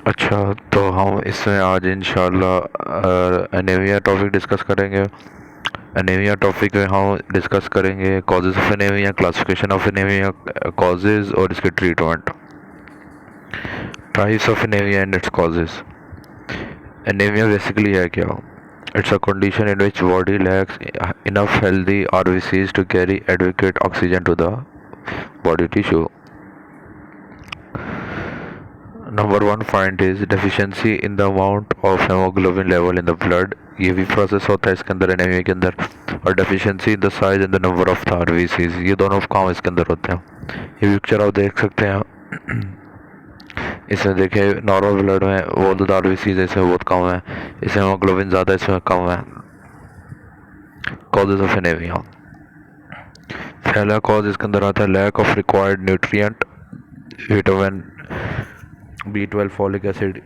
अच्छा, तो हम इसमें आज इंशाल्लाह एनीमिया टॉपिक डिस्कस करेंगे। एनीमिया टॉपिक में हम डिस्कस करेंगे causes of anaemia, classification of anaemia, causes और इसके treatment, types of anaemia and it's causes. Anaemia basically है क्या? It's a condition in which body lacks enough healthy RBCs to carry adequate oxygen to the body tissue. Number one point is deficiency in the amount of haemoglobin level in the blood. ये भी process होता है इसके अंदर, anaemia के अंदर। और deficiency in the size and the number of the RBCs, ये दोनों काम इसके अंदर होते हैं। ये पिक्चर आप देख सकते हैं। इसमें देखिए नॉर्मल ब्लड में वो तो आरबीसीज इसमें बहुत कम है, इसमें हेमोग्लोबिन ज़्यादा, इसमें कम है। कॉजेज ऑफ एनीमिया, पहला कॉज इसके अंदर आता है lack of required nutrient, vitamin B12, folic acid.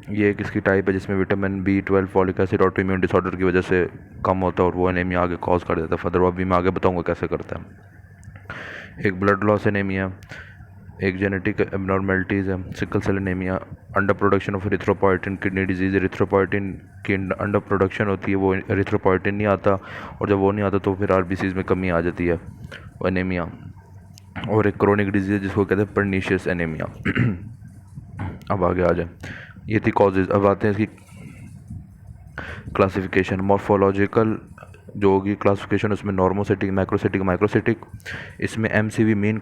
ये एक इसकी टाइप है जिसमें vitamin B12, folic acid auto immune disorder की वजह से कम होता है और वो एनीमिया आगे कॉज कर देता है। फर्दर अभी मैं आगे बताऊंगा कैसे करता है। एक ब्लड लॉस एनीमिया, एक जेनेटिक एबनॉर्मेलिटीज़ है, sickle cell anaemia, under production of erythropoietin, kidney disease. Erythropoietin की अंडर प्रोडक्शन होती है, वो एरिथ्रोपोइटिन नहीं आता, और जब वो नहीं आता तो फिर आरबीसीज में कमी आ जाती है, वो एनीमिया। और एक क्रोनिक डिजीज़ जिसको कहते हैं परनीशियस एनीमिया। अब आगे आ जाए, ये थी कॉजेज़। अब आते हैं इसकी क्लासिफिकेशन। मॉर्फोलॉजिकल जो होगी क्लासिफिकेशन, उसमें नॉर्मोसिटिक, मैक्रोसिटिक, माइक्रोसिटिक। इसमें एमसीवी मीन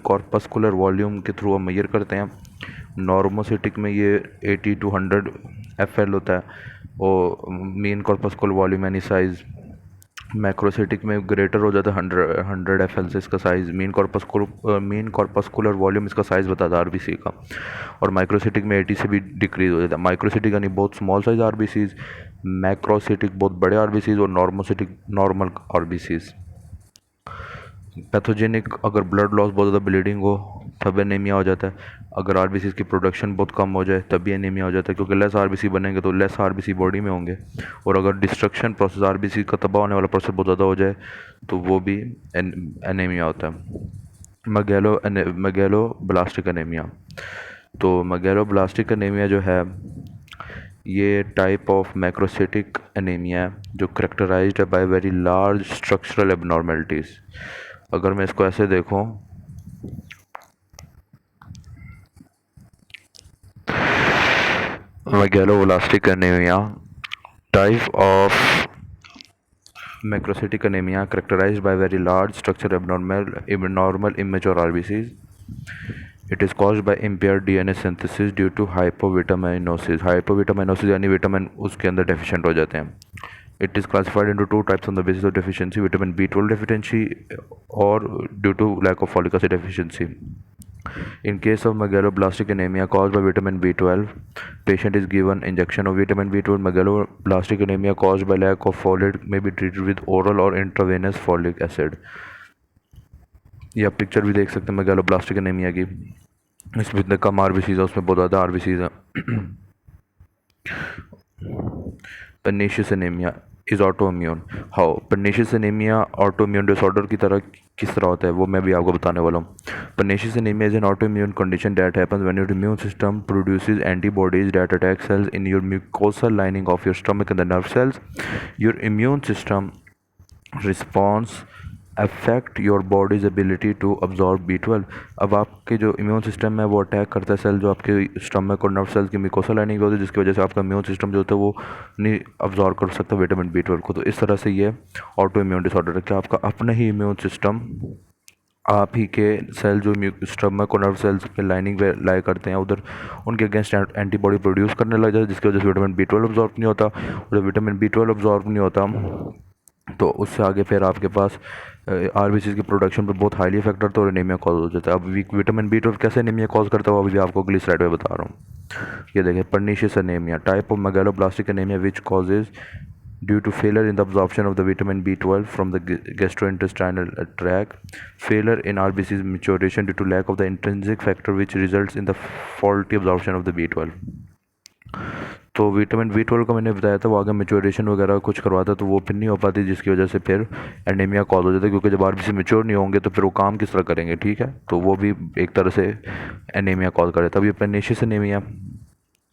कॉर्पस्कुलर वॉल्यूम के थ्रू हम मेजर करते हैं। नॉर्मोसिटिक में ये 80 to 100 FL होता है, और मीन कॉर्पस्कुलर वॉल्यूम यानी साइज़ मैक्रोसिटिक में ग्रेटर हो जाता है 100 FL से इसका साइज़। मीन कॉर्पस्कुलर वॉल्यूम इसका साइज़ बताता है आरबीसी का। और माइक्रोसिटिक में 80 से भी डिक्रीज हो जाता है। माइक्रोसिटिक यानी बहुत स्मॉल साइज आरबीसीज, मैक्रोसिटिक बहुत बड़े आरबीसीज, और नॉर्मोसिटिक नॉर्मल आरबीसीज। पैथोजेनिक, अगर ब्लड लॉस बहुत ज़्यादा ब्लीडिंग हो तब एनीमिया हो जाता है। अगर आरबीसी की प्रोडक्शन बहुत कम हो जाए तब भी एनीमिया हो जाता है, क्योंकि लेस आरबीसी बनेंगे तो लेस आरबीसी बॉडी में होंगे। और अगर डिस्ट्रक्शन प्रोसेस, आरबीसी का तबाह होने वाला प्रोसेस बहुत ज़्यादा हो जाए तो वो भी एनीमिया होता है। मैगेलो ब्लास्टिक एनीमिया। तो मैगेलो ब्लास्टिक एनीमिया जो है, ये टाइप ऑफ मैक्रोसिटिक एनीमिया है जो करेक्टराइज्ड है by very large structural abnormalities. अगर मैं इसको ऐसे देखूं, megaloblastic anaemia, type of macrocytic anaemia characterized by very large structure abnormal immature RBCs. It is caused by impaired DNA synthesis due to hypovitaminosis. Hypovitaminosis यानी vitamin उसके अंदर deficient हो जाते हैं। It is classified into two types on the basis of deficiency: vitamin B12 deficiency or due to lack of folic acid deficiency. In case of megaloblastic anemia caused by vitamin B12, patient is given injection of vitamin B12. Megaloblastic anemia caused by lack of folate may be treated with oral or intravenous folic acid. ये आप picture भी देख सकते हैं megaloblastic anaemia की। इसमें इतने कम RBCs है, उसमें बहुत ज़्यादा आरबीसीज है। Pernicious anemia is autoimmune. How? Pernicious anemia autoimmune disorder की तरह किस तरह होता है वो मैं भी आपको बताने वाला हूँ। Pernicious anemia is an autoimmune condition that happens when your immune system produces antibodies that attack cells in your mucosal lining of your stomach and the nerve cells. Your immune system response affect your body's ability to absorb B12। अब आपके जो immune system है वो attack करता है cell जो आपके stomach और नर्व सेल्स की म्यूकोसा लाइनिंग होती है, जिसकी वजह से आपका इम्यून सिस्टम जो होता है वो नहीं अब्जॉर्ब कर सकता विटामिन B12 को। तो इस तरह से ये ऑटो इम्यून डिसऑर्डर है कि आपका अपना ही इम्यून सिस्टम, आप ही के सेल जो स्टमक और नर्व सेल्स के लाइनिंग पे लाई करते हैं उधर, उनके अगेंस्ट एंटीबॉडी प्रोड्यूस करने लग जाता है, जिसकी वजह से विटामिन B12 अब्जॉर्ब नहीं होता। और जब विटामिन B12 अब्जॉर्ब नहीं होता तो उससे आगे फिर आपके पास आरबीसी की प्रोडक्शन पे बहुत हाईली इफेक्ट करता है और एनीमिया कॉज हो जाता है। अब विटामिन B12 कैसे एनीमिया कॉज करता है वो अभी आपको अगली स्लाइड में बता रहा हूँ। ये देखिए, pernicious anaemia, type of megaloblastic anaemia which causes due to failure in the absorption of the vitamin B12 from the gastrointestinal tract, failure in RBC's maturation due to lack of the intrinsic factor which results in the faulty absorption of the B12. तो vitamin B12 का मैंने बताया था, वो आगे maturation वगैरह कुछ करवाता तो वो फिर नहीं हो पाती, जिसकी वजह से फिर एनीमिया कॉज हो जाता है, क्योंकि जब आरबीसी मेच्योर नहीं होंगे तो फिर वो काम किस तरह करेंगे, ठीक है। तो वो भी एक तरह से एनीमिया कॉज करे। तब ये पर्नीशियस एनीमिया,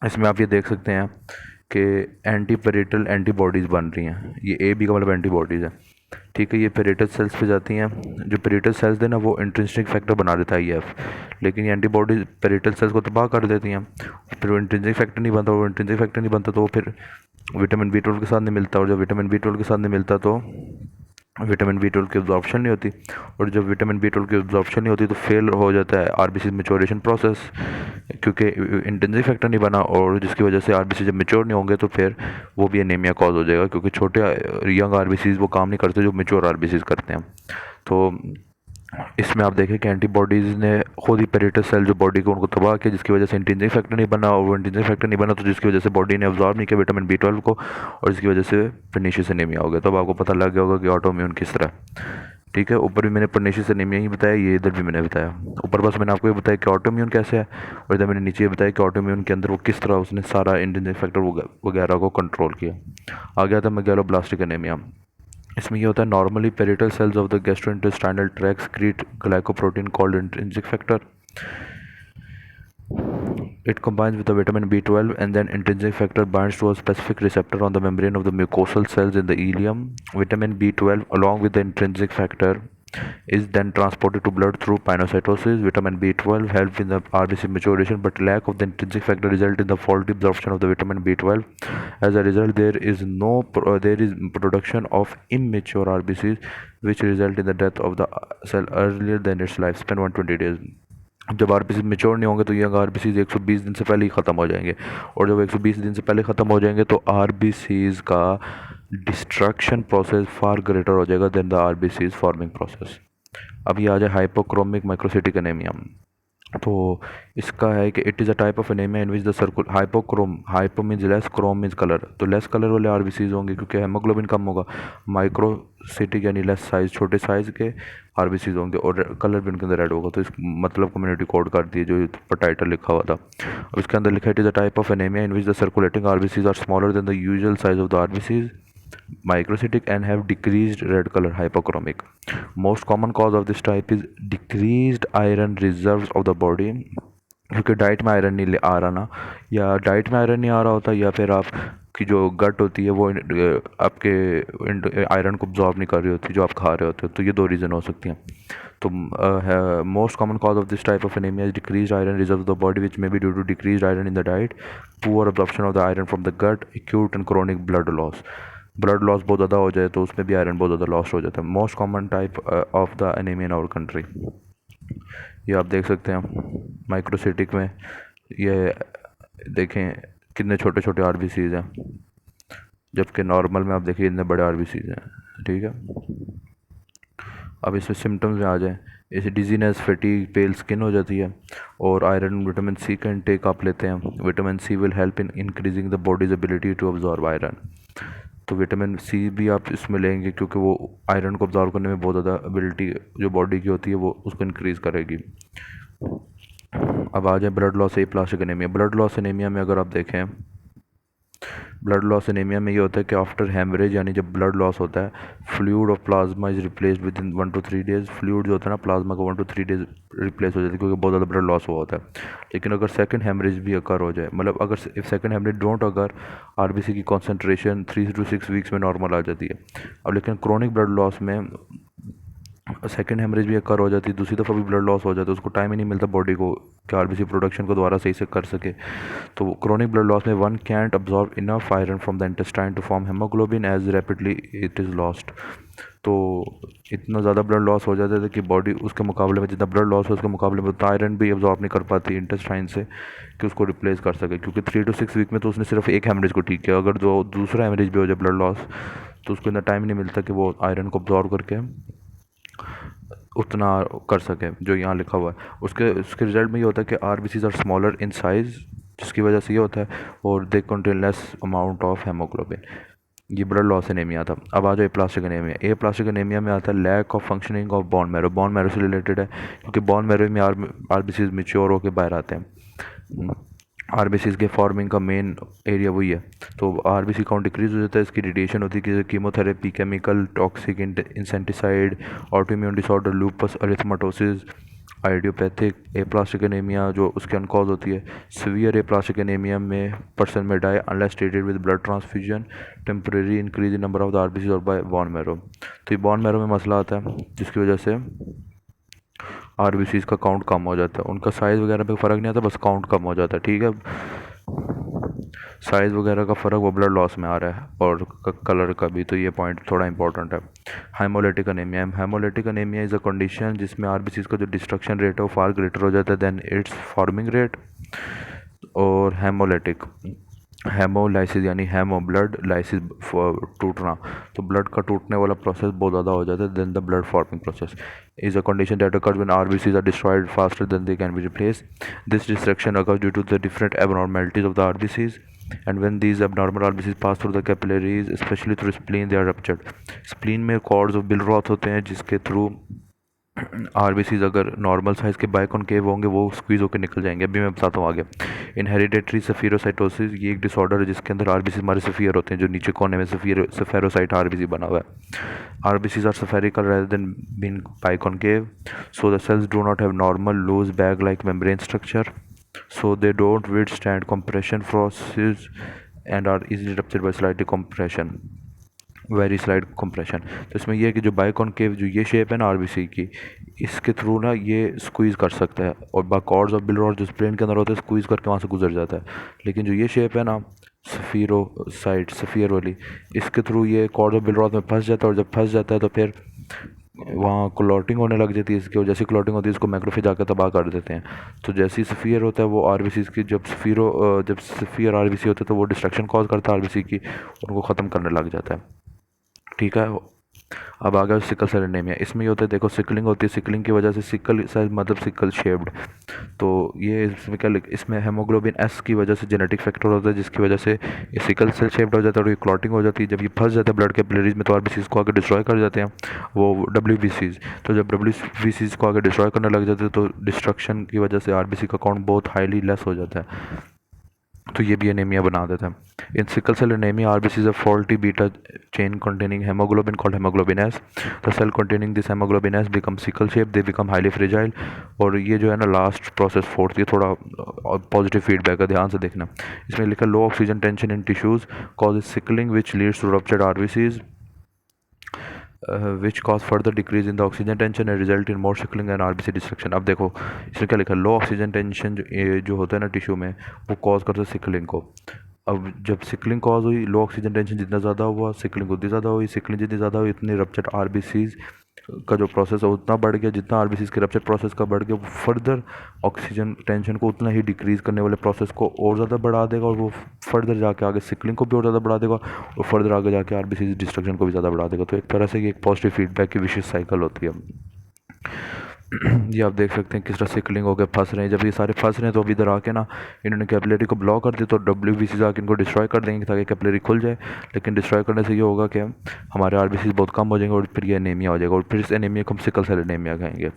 इसमें आप ये देख सकते हैं कि एंटी पेरिटल एंटीबॉडीज़ बन रही हैं। ये ए बी का मतलब एंटीबॉडीज़ है, ठीक है। ये पेरिटल सेल्स पे जाती हैं, जो पेरिटल सेल्स थे ना वो इंट्रिंसिक फैक्टर बना देता है IF, लेकिन ये एंटीबॉडीज पेरिटल सेल्स को तबाह कर देती हैं। फिर वो इंट्रिंसिक फैक्टर नहीं बनता, वो इंट्रिंसिक फैक्टर नहीं बनता तो वो फिर विटामिन B12 के साथ नहीं मिलता, और जब विटामिन B12 के साथ नहीं मिलता तो विटामिन B12 की एब्जॉर्प्शन नहीं होती, और जब विटामिन B12 की एब्जॉर्प्शन नहीं होती तो फेल हो जाता है आरबीसी मेच्योरेशन प्रोसेस, क्योंकि इंटेंसिव फैक्टर नहीं बना, और जिसकी वजह से आरबीसी जब मेच्योर नहीं होंगे तो फिर वो भी एनीमिया कॉज हो जाएगा, क्योंकि छोटे यंग आरबीसीज वो काम नहीं करते जो मेच्योर आरबीसीज करते हैं। तो इसमें आप देखें कि एंटीबॉडीज़ ने खुद ही पेरिटल सेल जो बॉडी को उनको तबाह किया, जिसकी वजह से इंट्रिंसिक फैक्टर नहीं बना, और वो इंट्रिंसिक फैक्टर नहीं बना तो जिसकी वजह से बॉडी ने अब्जॉर्ब नहीं किया विटामिन B12 को, और इसकी वजह से पर्नीशियस एनीमिया हो गया। तो अब आपको पता लग गया होगा कि ऑटोइम्यून किस तरह, ठीक है। ऊपर भी मैंने पर्नीशियस एनीमिया ही बताया, ये इधर भी मैंने बताया। ऊपर बस मैंने आपको ये बताया कि ऑटोइम्यून कैसे है, और इधर मैंने नीचे ये बताया कि ऑटोइम्यून के अंदर वो किस तरह उसने सारा इंट्रिंसिक फैक्टर वगैरह को कंट्रोल किया। आ गया था मेगालोब्लास्टिक एनीमिया। इसमें ये होता है normally parietal cells of the gastrointestinal tract secrete glycoprotein called intrinsic factor. It combines with the vitamin B12 and then intrinsic factor binds to a specific receptor on the membrane of the mucosal cells in the ileum. Vitamin B12 along with the intrinsic factor is then transported to blood through pinocytosis. Vitamin B12 helps in the RBC maturation, but lack of the intrinsic factor result in the faulty absorption of the vitamin B12. As a result, there is production of immature RBCs, which result in the death of the cell earlier than its lifespan 120 days. जब RBC mature नहीं होंगे तो ये RBCs 120 दिन से पहले ही ख़त्म हो जाएंगे, और जब 120 दिन से पहले ख़त्म हो जाएंगे तो आरबीसीज का डिस्ट्रक्शन प्रोसेस फार ग्रेटर हो जाएगा then the RBCs forming process. अब ये आ जाए हाइपोक्रोमिक माइक्रोसिटिक एनीमिया। तो इसका है कि it is a type of anaemia in which the circle hypo means less, Chrome means colour, तो लेस कलर वाले आरबीसीज होंगे क्योंकि हेमोग्लोबिन कम होगा। माइक्रोसिटिक यानी लेस साइज, छोटे साइज़ के आरबीसीज होंगे, और कलर भी उनके अंदर रेड होगा। तो इस मतलब कम्युनिटी कोड कर दिए जो पर टाइटल लिखा हुआ था। अब इसके अंदर लिखा it is a type of anaemia in which the circulating RBCs are smaller than the usual size of the RBCs, microcytic, and have decreased red color, hypochromic. Most common cause of this type is decreased iron reserves of the body, क्योंकि diet में iron नहीं आ रहा ना, या diet में iron नहीं आ रहा होता, या फिर आपकी जो गट होती है वो आपके आयरन को अब्जॉर्ब नहीं कर रही होती जो आप खा रहे होते हो। तो ये दो रीज़न हो सकती हैं। तो most common cause of this type of anaemia is decrease iron reserve of the body which may be due to decrease iron in the diet, poor absorption of the iron from the gut, acute and chronic blood loss. Blood loss बहुत ज़्यादा हो जाए तो उसमें भी iron बहुत ज़्यादा loss हो जाता है। Most common type of the anaemia in our country, ये आप देख सकते हैं माइक्रोसिटिक में। ये देखें कितने छोटे छोटे आरबीसीज हैं, जबकि नॉर्मल में आप देखिए इतने बड़े आरबीसीज हैं, ठीक है। अब इसमें सिम्टम्स में आ जाए, इसे डिजीनेस, फैटीग, पेल स्किन हो जाती है, और आयरन विटामिन सी का इंटेक आप लेते हैं। Vitamin C will help in increasing the body's ability to absorb iron, तो विटामिन सी भी आप इसमें लेंगे क्योंकि वो आयरन को अब्जॉर्ब करने में बहुत ज़्यादा एबिलिटी जो बॉडी की होती है वो उसको इंक्रीज़ करेगी। अब आ जाए blood loss aplastic anaemia. Blood loss anaemia में अगर आप देखें, ब्लड लॉस एनीमिया में ये होता है कि आफ्टर हेमरेज यानी जब ब्लड लॉस होता है, fluid of plasma is replaced with in 1 to 3 days। Fluid जो होता है ना प्लाज्मा का 1 to 3 days रिप्लेस हो जाता है क्योंकि बहुत ज़्यादा ब्लड लॉस हुआ होता है। लेकिन अगर सेकंड हेमरेज भी अकर हो जाए, मतलब अगर इफ सेकंड हेमरेज डोंट अगर, आरबीसी की कॉन्सेंट्रेशन 3 to 6 weeks में नॉर्मल आ जाती है। अब लेकिन क्रोनिक ब्लड लॉस में सेकेंड हेमरेज भी अकर हो जाती है, दूसरी दफ़ा भी ब्लड लॉस हो जाता है, उसको टाइम ही नहीं मिलता बॉडी को कि आरबीसी प्रोडक्शन को दोबारा सही से कर सके। तो क्रोनिक ब्लड लॉस में one can't absorb enough iron from the intestine to form haemoglobin as rapidly it is lost. तो इतना ज़्यादा ब्लड लॉस हो जाता है कि बॉडी उसके मुकाबले में जितना ब्लड लॉस हो उसके मुकाबले में उतना आयरन भी अब्जॉर्ब नहीं कर पाती इंटेस्टाइन से कि उसको रिप्लेस कर सके, क्योंकि 3 to 6 week में तो उसने सिर्फ एक हेमरेज को ठीक किया। अगर जो दूसरा हेमरेज भी हो जाए ब्लड लॉस तो उसको इतना टाइम नहीं मिलता कि वो आयरन को अब्जॉर्ब करके उतना कर सके जो यहाँ लिखा हुआ है। उसके रिजल्ट में ये होता है कि RBCs are smaller in size, जिसकी वजह से ये होता है, और they contain less amount of haemoglobin. ये ब्लड लॉस एनीमिया था। अब आ जाए plastic anaemia. Aplastic anaemia में आता है lack of functioning of bone marrow. Bone marrow से रिलेटेड है क्योंकि बोन मैरो में आरबीसीज मेच्योर होकर बाहर आते हैं। आरबीसीज के फॉर्मिंग का मेन एरिया वही है। तो आरबीसी काउंट डिक्रीज हो जाता है, इसकी रेडिएशन होती है, chemotherapy, chemical toxic insecticide, autoimmune disorder, lupus erythematosus, idiopathic aplastic anaemia जो उसके अनकॉज होती है, सीवियर एप्लास्टिक एनीमिया में पर्सन में die unless treated with blood transfusion, temporary increase in number of the RBC और बाय बोन मैरो। तो ये बोन मैरो में मसला आता है जिसकी वजह से आरबीसीज का काउंट कम हो जाता है। उनका साइज़ वगैरह पे फ़र्क नहीं आता, बस काउंट कम हो जाता है, ठीक है। साइज़ वगैरह का फ़र्क वो ब्लड लॉस में आ रहा है और कलर का भी, तो ये पॉइंट थोड़ा इंपॉर्टेंट है। Haemolytic anaemia, haemolytic anaemia is a condition जिसमें आरबीसीज का जो डिस्ट्रक्शन रेट है वो फार ग्रेटर हो जाता है देन इट्स फॉर्मिंग रेट। और हेमोलिटिक, हेमोलाइसिस यानी हेमो ब्लड, लाइसिस टूटना, तो ब्लड का टूटने वाला प्रोसेस बहुत ज़्यादा हो जाता है then the blood forming process is a condition that occurs when RBCs are destroyed faster than they can be replaced. This destruction occurs due to the different abnormalities of the RBCs, and when these abnormal RBCs pass through the capillaries, especially through spleen, they are ruptured. Spleen में cords of Billroth होते हैं जिसके through RBCs अगर normal size के biconcave होंगे वो squeeze होकर निकल जाएंगे। अभी मैं बताता हूँ आगे। इनहेरिडेटरी सफीरोसाइटोसिस, ये एक डिसऑर्डर है जिसके अंदर आरबीसी हमारे सफ़ियर होते हैं, जो नीचे कोने में सफेरोसाइट आरबीसी बना हुआ है। RBCs are spherical rather than being biconcave, so the cells do not have normal loose bag like membrane structure, so they don't withstand compression forces and are easily ruptured by slight compression, very slide compression. तो इसमें यह है कि जो biconcave जो ये shape है ना आरबीसी की, इसके थ्रू ना ये स्क्वीज़ कर सकता है और बाकॉर्ड्स ऑफ बिलरॉड जो स्प्लेन के अंदर होता है स्क्वीज़ करके वहाँ से गुजर जाता है। लेकिन जो ये शेप है ना सफीरोसाइट सफ़ियर वाली, इसके थ्रू ये कॉर्ड ऑफ बिलरॉड में फंस जाता है और जब फंस जाता है तो फिर वहाँ क्लॉटिंग होने लग जाती है इसकी, और जैसी क्लॉटिंग होती है इसको मैक्रोफेज आकर तबाह कर देते हैं। तो जैसी सफ़ियर होता है वो आरबीसी की, जब सफ़ियर आरबीसी होता है तो वो डिस्ट्रक्शन कॉज करता है आरबीसी की, उनको ख़त्म करने लग जाता है, ठीक है। अब आ गया सिकल सेल एनीमिया। इसमें ये होता है, देखो सिकलिंग होती है, सिकलिंग की वजह से सिकल सेल मतलब सिकल शेप्ड, तो ये इसमें क्या इसमें हेमोग्लोबिन एस की वजह से जेनेटिक फैक्टर होता है जिसकी वजह से ये सिकल सेल शेप्ड हो जाता है और ये क्लॉटिंग हो जाती है। जब ये फंस जाता है ब्लड कैपिलरीज में तो आरबीसीज को आगे डिस्ट्रॉय कर जाते हैं वो डब्ल्यूबीसीज। तो जब डब्ल्यूबीसीज को आगे डिस्ट्रॉय करने लग जाते हैं तो डिस्ट्रक्शन की वजह से आरबीसी का काउंट बहुत हाईली लेस हो जाता है, तो ये भी एनीमिया बना देता है। In sickle cell anaemia RBC is a faulty beta chain containing hemoglobin called hemoglobin S. The cell containing this hemoglobin S become sickle shaped, they become highly fragile। और ये जो है ना लास्ट प्रोसेस फोर्थ, ये थोड़ा positive feedback है, ध्यान से देखना। इसमें लिखा low oxygen tension in tissues causes sickling which leads to ruptured RBCs which cause further decrease in the oxygen tension and result in more sickling and RBC destruction। अब देखो इसमें क्या लिखा, लो ऑक्सीजन टेंशन जो होता है ना tissue में वो कॉज करता है सिकलिंग को। अब जब सिकलिंग कॉज हुई, लो ऑक्सीजन टेंशन जितना ज़्यादा हुआ सिकलिंग उतनी ज़्यादा हुई, सिकलिंग जितनी ज़्यादा हुई इतनी रप्चर आरबीसीज का जो प्रोसेस है उतना बढ़ गया, जितना आरबीसीज के रप्चर प्रोसेस का बढ़ गया वो फर्दर ऑक्सीजन टेंशन को उतना ही डिक्रीज़ करने वाले प्रोसेस को और ज़्यादा बढ़ा देगा और वो फर्दर जाके आगे सिकलिंग को भी और ज़्यादा बढ़ा देगा और फर्दर आगे जाके आरबीसीज डिस्ट्रक्शन को भी ज़्यादा बढ़ा देगा। तो एक तरह से ये एक पॉजिटिव फीडबैक की विशेष साइकिल होती है। ये आप देख सकते हैं किस तरह सिकलिंग हो गए फंस रहे हैं। जब ये सारे फंस रहे हैं तो अब इधर आके ना इन्होंने कैपिलरी को ब्लॉक कर दिया, तो डब्ल्यूबीसी आके इनको डिस्ट्रॉय कर देंगे ताकि कैपिलरी खुल जाए। लेकिन डिस्ट्रॉय करने से ये होगा कि हमारे आरबीसी बहुत कम हो जाएंगे और फिर ये एनीमिया हो जाएगा और फिर इस एनीमिया को हम सिकल सेल एनीमिया कहेंगे।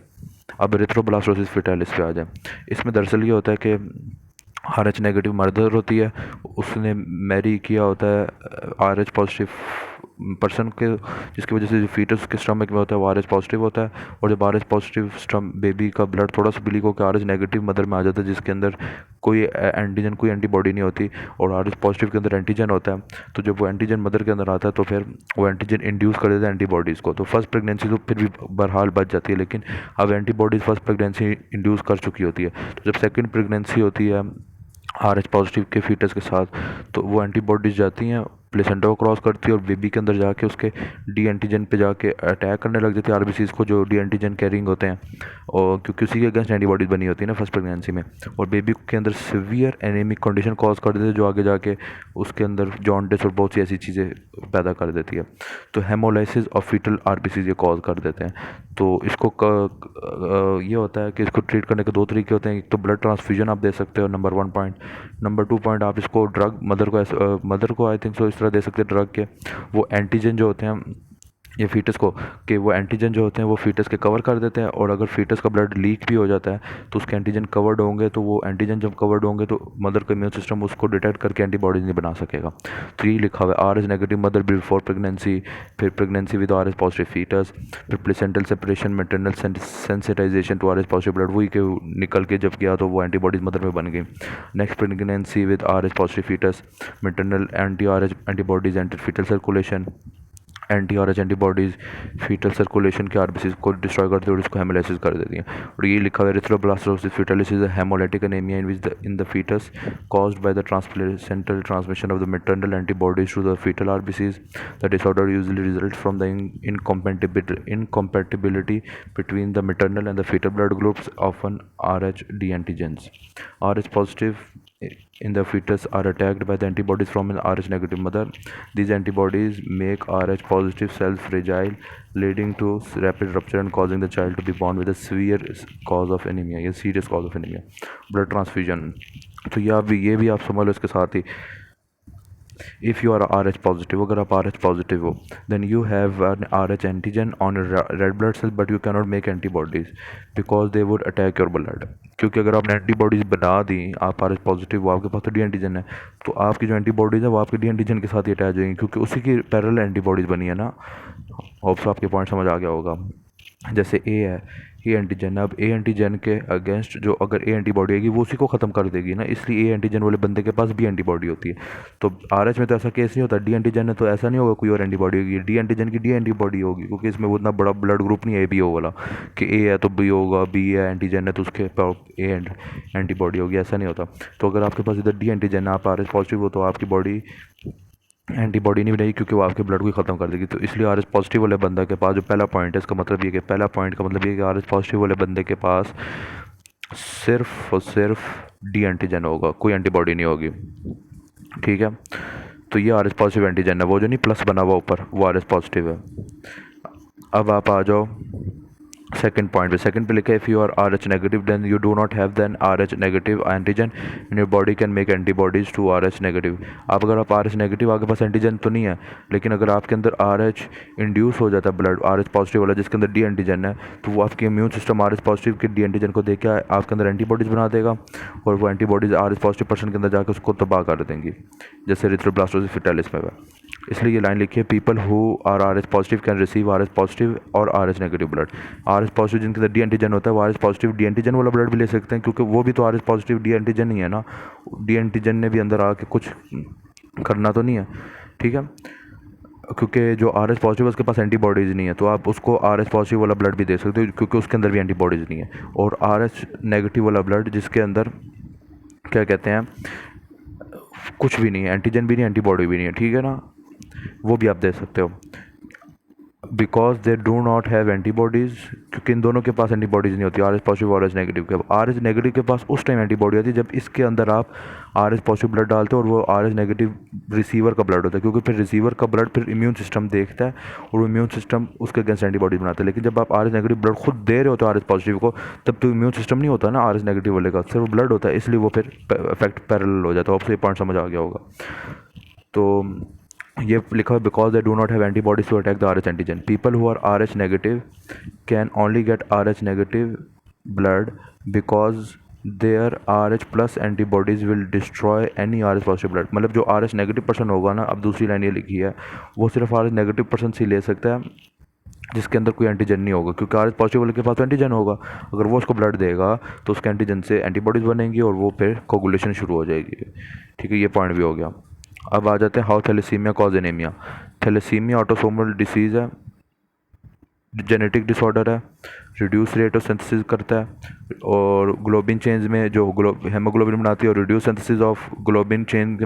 अब एरिथ्रोब्लास्टोसिस फेटालिस पे आ जाए। इसमें दरअसल ये होता है कि RH नेगेटिव मर्दर होती है, उसने मैरी किया होता है RH पॉजिटिव पर्सन के, जिसकी वजह से जो फीटस के स्टमक में होता है वो RH पॉजिटिव होता है। और जब RH पॉजिटिव बेबी का ब्लड थोड़ा सा ब्लीक होकर RH नेगेटिव मदर में आ जाता है जिसके अंदर कोई एंटीजन कोई एंटीबॉडी नहीं होती और RH पॉजिटिव के अंदर एंटीजन होता है, तो जब वो एंटीजन मदर के अंदर आता है तो फिर वो एंटीजन इंड्यूस कर देता है एंटीबॉडीज़ को। तो फर्स्ट प्रेगनेंसी तो फिर भी बहरहाल बच जाती है, लेकिन अब एंटीबॉडीज़ फर्स्ट प्रेगनेंसी इंड्यूस कर चुकी होती है। तो जब सेकेंड प्रेगनेंसी होती है RH पॉजिटिव के फीटस के साथ तो वो एंटीबॉडीज़ जाती हैं प्लेसेंटा को क्रॉस करती है और बेबी के अंदर जाके उसके डी एंटीजन पे जाके अटैक करने लग जाती है आरबीसीज को जो डी एंटीजन कैरिंग होते हैं, और क्योंकि उसी के अगेंस्ट एंटीबॉडीज़ बनी होती है ना फर्स्ट प्रेगनेंसी में, और बेबी के अंदर सीवियर एनीमिक कंडीशन कॉज कर देती है जो आगे जाके उसके अंदर जॉन्डिस और बहुत सी ऐसी चीज़ें पैदा कर देती है। तो हेमोलाइसिस और फीटल आरबीसीज ये कॉज कर देते हैं। तो इसको ये होता है कि इसको ट्रीट करने के दो तरीके होते हैं, एक तो ब्लड ट्रांसफ्यूजन आप दे सकते हो नंबर 1 पॉइंट, नंबर 2 पॉइंट आप इसको ड्रग मदर को आई थिंक सो इस तरह दे सकते हैं ड्रग के, वो एंटीजन जो होते हैं ये फीटस को कि वो एंटीजन जो होते हैं वो फीटस के कवर कर देते हैं, और अगर फीटस का ब्लड लीक भी हो जाता है तो उसके एंटीजन कवर्ड होंगे, तो वो एंटीजन जब कवर्ड होंगे तो मदर का इम्यून सिस्टम उसको डिटेक्ट करके एंटीबॉडीज नहीं बना सकेगा। तो यही लिखा हुआ है, R H negative mother before pregnancy, फिर pregnancy with R H positive foetus, फिर placental separation, maternal sensitization to R H positive blood, वही के निकल के जब गया तो वो एंटीबॉडीज मदर में बन गई। Next pregnancy with R H positive foetus, maternal anti R H antibodies enter foetal circulation, anti R H antibodies foetal circulation के आरबीसीज को डिस्ट्रॉय करती है और उसको हेमोलाइसिस कर देती हैं। और ये लिखा हुआ है erythroblastosis fetalis is a haemolytic anaemia in the foetus caused by the transplacental transmission of the maternal antibodies to the foetal RBCs. The disorder usually result from the incompatibility between the maternal and the fetal blood groups, often Rh-D antigens. Rh positive in the fetus are attacked by the antibodies from an Rh negative mother. These antibodies make Rh positive cells fragile, leading to rapid rupture and causing the child to be born with a severe cause of anemia, a serious cause of anemia. Blood transfusion, तो ये भी आप समझ लो इसके साथ ही, if you are RH positive, अगर आप RH positive हो, then you have an RH antigen on a red blood cell but you cannot make antibodies because they would attack your blood. क्योंकि अगर आपने एंटीबॉडीज़ बना दी, आप RH पॉजिटिव हो, आपके पास तो डी एंटीजन है, तो आपकी जो एंटीबॉडीज़ है वो आपके डी एंटीजन के साथ ही अटैच होगी, क्योंकि उसी की पैरेलल एंटीबॉडीज़ बनी है ना। होप्स आपके पॉइंट समझ आ गया होगा। जैसे ए है, ए एंटीजन, अब ए एंटीजन के अगेंस्ट जो अगर ए एंटीबॉडी आएगी वो उसी को ख़त्म कर देगी ना, इसलिए ए एंटीजन वाले बंदे के पास बी एंटीबॉडी होती है। तो आर एच में तो ऐसा केस नहीं होता, डी एंटीजन है तो ऐसा नहीं होगा कोई और एंटीबॉडी होगी, डी एंटीजन की डी एंटीबॉडी होगी, क्योंकि इसमें वो इतना बड़ा ब्लड ग्रुप नहीं है ए बी ओ वाला कि ए है तो बी होगा, बी है एंटीजन है तो उसके ए एंटीबॉडी होगी, ऐसा नहीं होता। तो अगर आपके पास इधर डी एंटीजन है, आप आर एच पॉजिटिव हो, तो आपकी बॉडी एंटीबॉडी नहीं बनेगी क्योंकि वो आपके ब्लड को ही ख़त्म कर देगी। तो इसलिए आर एच पॉजिटिव वाले बंदे के पास जो पहला पॉइंट है, इसका मतलब ये कि पहला पॉइंट का मतलब ये कि आर एच पॉजिटिव वाले बंदे के पास सिर्फ और सिर्फ डी एंटीजन होगा, कोई एंटीबॉडी नहीं होगी, ठीक है। तो ये आर एच पॉजिटिव एंटीजन है, वो जो नहीं प्लस बना हुआ ऊपर, वो आर एच पॉजिटिव है। अब आप आ जाओ सेकंड पॉइंट पे, सेकंड पे लिखा है if you are R H negative then you do not have then R H negative antigen and your body can make antibodies to R H negative. आप अगर आप आर एच नेगेटिव, आपके पास antigen तो नहीं है, लेकिन अगर आपके अंदर आर एच इंड्यूस हो जाता है ब्लड आर एच पॉजिटिव वाला जिसके अंदर डी एंटीजन है, तो वो आपके immune system are H positive के डी एंटीजन को देख के आपके अंदर एंटीबॉडीज़ बना देगा, और वो antibodies are H positive person के अंदर जाकर उसको तबाह कर देंगी, जैसे एरिथ्रोब्लास्टोसिस फीटालिस में हुआ। इसलिए ये लाइन लिखी है, people who R H positive can receive R H positive और R H negative blood. R H positive जिनके अंदर डी एंटीजन होता है वो R H positive D antigen वाला ब्लड भी ले सकते हैं, क्योंकि वो भी तो R H positive D antigen ही है ना, डी एंटीजन ने भी अंदर आके कुछ करना तो नहीं है, ठीक है। क्योंकि जो आर एच पॉजिटिव है उसके पास एंटीबॉडीज़ नहीं है, तो आप उसको आर एच पॉजिटिव वाला ब्लड भी दे सकते हो क्योंकि उसके अंदर भी एंटीबॉडीज़ नहीं है। और आर एच नेगेटिव वाला ब्लड जिसके अंदर क्या कहते हैं, कुछ भी नहीं है, एंटीजन भी नहीं, एंटीबॉडी भी नहीं है, ठीक है ना, वो भी आप दे सकते हो। Because they do not have antibodies, क्योंकि इन दोनों के पास एंटीबॉडीज़ नहीं होती, are H positive are H negative के। आर एच नेगेटिव के पास उस टाइम एंटीबॉडी होती है जब इसके अंदर आप आर एच पॉजिटिव ब्लड डालते हो और वो आर एच नेगेटिव रिसीवर का ब्लड होता है, क्योंकि फिर रिसीवर का ब्लड फिर इम्यून सिस्टम देखता है और वो इम्यून सिस्टम उसके अगेंस्ट एंटीबॉडीज बनाता है। लेकिन जब आप आर एच नेगेटिव ब्लड खुद दे रहे हो तो आर एच पॉजिटिव को, तब तो इम्यून सिस्टम नहीं होता ना आर एच नेगेटिव वाले का, सिर्फ ब्लड होता है, इसलिए वो फिर इफेक्ट पैरेलल हो जाता है। आपसे ये पॉइंट समझ आ गया होगा। तो ये लिखा है because they do not have antibodies to attack the R H antigen, people who are R H negative can only get R H negative blood because their R H plus antibodies will destroy any R H positive blood. मतलब जो are H negative person होगा ना, अब दूसरी line ये लिखी है, वो सिर्फ आर एच नेगेटिव पर्सन से ले सकता है जिसके अंदर कोई एंटीजन नहीं होगा, क्योंकि आर एच पॉजिटिव वाले के पास तो एंटीजन होगा, अगर वो उसको ब्लड देगा तो उसके एंटीजन से एंटीबॉडीज़ बनेंगी और वो फिर कोगुलेशन शुरू हो जाएगी, ठीक है। ये पॉइंट भी हो गया। अब आ जाते हैं how thalassaemia cause anaemia. Thalassaemia autosomal disease है, जेनेटिक डिसऑर्डर है, रिड्यूस रेट ऑफ सिंथेसिस करता है, और ग्लोबिन चेंज में जो हेमोग्लोबिन बनाती है और reduce synthesis of globin change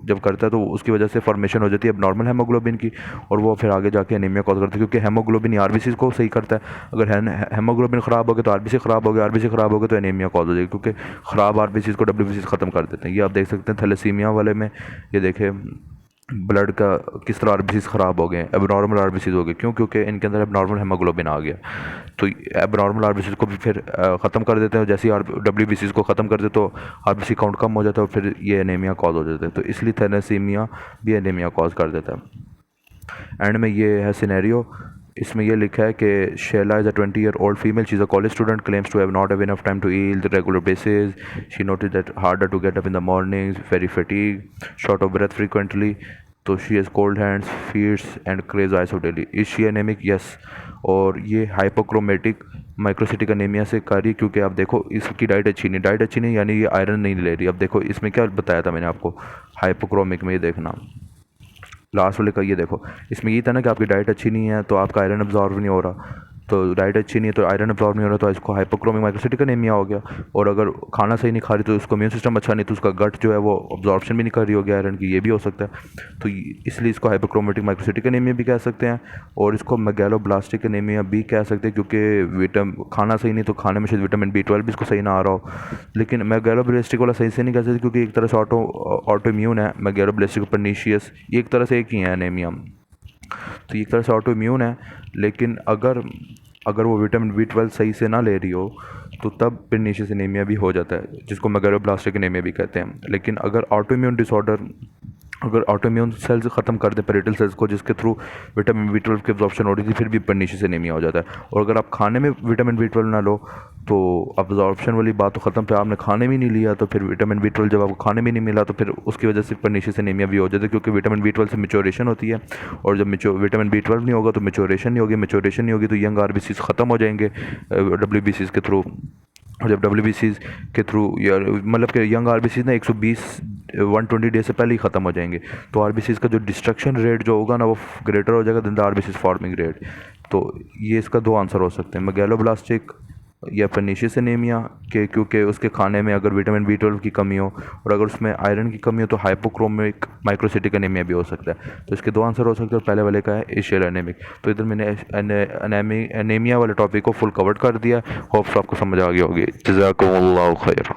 जब करता है तो उसकी वजह से फॉर्मेशन हो जाती है नॉर्मल हेमोग्लोबिन की, और वो फिर आगे जाके एनीमिया कॉज करता है, क्योंकि हेमोग्लोबिन आरबीसी को सही करता है। अगर हेमोग्लोबिन ख़राब हो गया तो आरबीसी ख़राब हो गया, आरबीसी ख़राब हो गया तो एनीमिया कॉज हो जाएगी, क्योंकि ख़राब आरबीसी को डब्ल्यूबीसी ख़त्म कर देते हैं। ये आप देख सकते हैं थैलेसीमिया वाले में, ये देखें ब्लड का किस तरह आरबीसीज ख़राब हो गए, एबनॉर्मल आरबीसीज हो गए, क्यों? क्योंकि इनके अंदर एबनॉर्मल हेमोग्लोबिन आ गया। तो एबनॉर्मल आरबीसीज को भी फिर ख़त्म कर देते हैं, जैसे ही डब्ल्यूबीसीज को ख़त्म कर दे तो आरबीसी काउंट कम हो जाता है और फिर ये एनीमिया कॉज हो जाता है। तो इसलिए थैलेसीमिया भी एनीमिया कॉज कर देता है। एंड में ये है सिनेरियो, इसमें ये लिखा है कि Sheila is a 20-year-old female, she is a college student, claims to have not have enough time to eat regular basis, she notice that harder to get up in the morning, very fatigue, short of breath frequently, तो she has cold hands, feets and craves ice of daily, is she anaemic, yes. और ये हाइपोक्रोमेटिक microcytic anaemia से कार्य, क्योंकि आप देखो इसकी diet अच्छी नहीं यानी ये आयरन नहीं ले रही। अब देखो इसमें क्या बताया था मैंने आपको हाइपोक्रोमिक में, ये देखना लास्ट वाले का, ये देखो इसमें ये था ना कि आपकी डाइट अच्छी नहीं है तो आपका आयरन अब्जॉर्व नहीं हो रहा, तो डाइट अच्छी नहीं है तो आयरन अब्जॉर्व नहीं हो रहा, तो इसको हाइपोक्रोमिक माइक्रोसिटिक एनीमिया हो गया। और अगर खाना सही नहीं खा रही तो उसको इम्यून सिस्टम अच्छा नहीं, तो उसका गट जो है वो अब्जॉर्प्शन भी नहीं कर रही होगी आयरन की, ये भी हो सकता है। तो इसलिए इसको हाइपोक्रोमेटिक माइक्रोसिटिक एनीमिया भी कह सकते हैं, और इसको मेगैलोब्लास्टिक एनीमिया भी कह सकते हैं, क्योंकि खाना सही नहीं तो खाने में शायद विटामिन B12 भी इसको सही ना आ रहा हो। लेकिन मेगैलोब्लास्टिक वाला सही से नहीं कह सकते, क्योंकि एक तरह से ऑटो इम्यून है, मेगैलोब्लास्टिक परनीशियस ये एक तरह से एक ही है एनीमिया, तो एक तरह से ऑटो इम्यून है। लेकिन अगर अगर वो विटामिन B12 सही से ना ले रही हो तो तब पिर्नीशियस एनीमिया भी हो जाता है, जिसको मेगैलोब्लास्टिक एनीमिया भी कहते हैं। लेकिन अगर ऑटो इम्यून डिसऑर्डर, अगर ऑटो इम्यून सेल्स ख़त्म कर दे पेरिटल सेल्स को, जिसके थ्रू विटामिन B12 की अब्जॉर्प्शन हो रही थी, फिर भी परनीशियस एनीमिया हो जाता है। और अगर आप खाने में विटामिन B12 ना लो तो अब्जॉर्प्शन वाली बात तो ख़त्म पे, आपने खाने में नहीं लिया तो फिर विटामिन B12 जब आपको खाने में नहीं मिला तो फिर उसकी वजह से परनीशियस एनीमिया भी हो जाता है, क्योंकि विटामिन B12 से मेच्योरेशन होती है, और जब विटामिन B12 नहीं होगा तो मेच्योरेशन नहीं होगी, मेच्योरेशन नहीं होगी तो यंग RBCs ख़त्म हो जाएंगे WBCs के थ्रू। और जब WBCs के थ्रू या मतलब कि यंग RBCs ना 120 डेज से पहले ही ख़त्म हो जाएंगे, तो RBCs का जो डिस्ट्रक्शन रेट जो होगा ना वो ग्रेटर हो जाएगा then the RBCs forming rate. तो ये इसका दो आंसर हो सकते हैं, मेगैलोब्लास्टिक या परनीशियस एनीमिया के, क्योंकि उसके खाने में अगर विटामिन B12 की कमी हो, और अगर उसमें आयरन की कमी हो तो हाइपोक्रोमिक माइक्रोसिटिक एनीमिया भी हो सकता है। तो इसके दो आंसर हो सकते हैं, और पहले वाले का है एशियल एनेमिक। तो इधर मैंने एनीमिया वाले टॉपिक को फुल कवर कर दिया, होप्स आपको समझ आ गई होगी। जज़ाकुमुल्लाहु खैर।